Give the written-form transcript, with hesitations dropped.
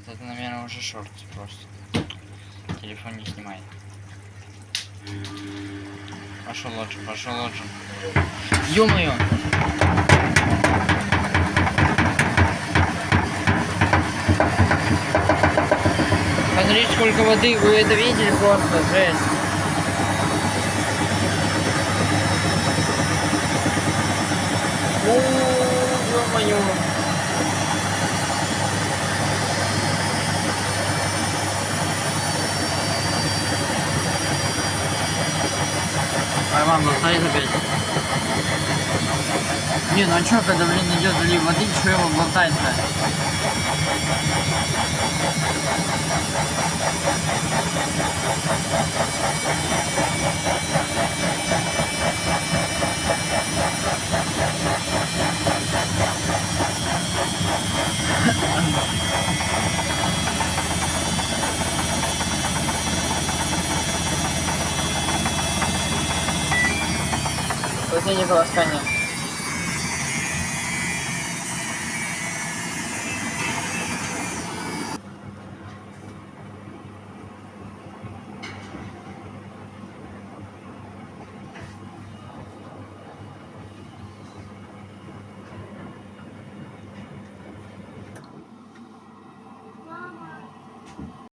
Нет, это, наверное, уже шорт просто. Телефон не снимает. Пошел лучше, пошел лучше. Ё-моё! Смотрите, сколько воды, вы это видели просто, жесть. Ё-моё! А мама стоит опять. Не, ну а чё, когда, блин, идет залив воды, чё его болтать-то? Последнее полоскание.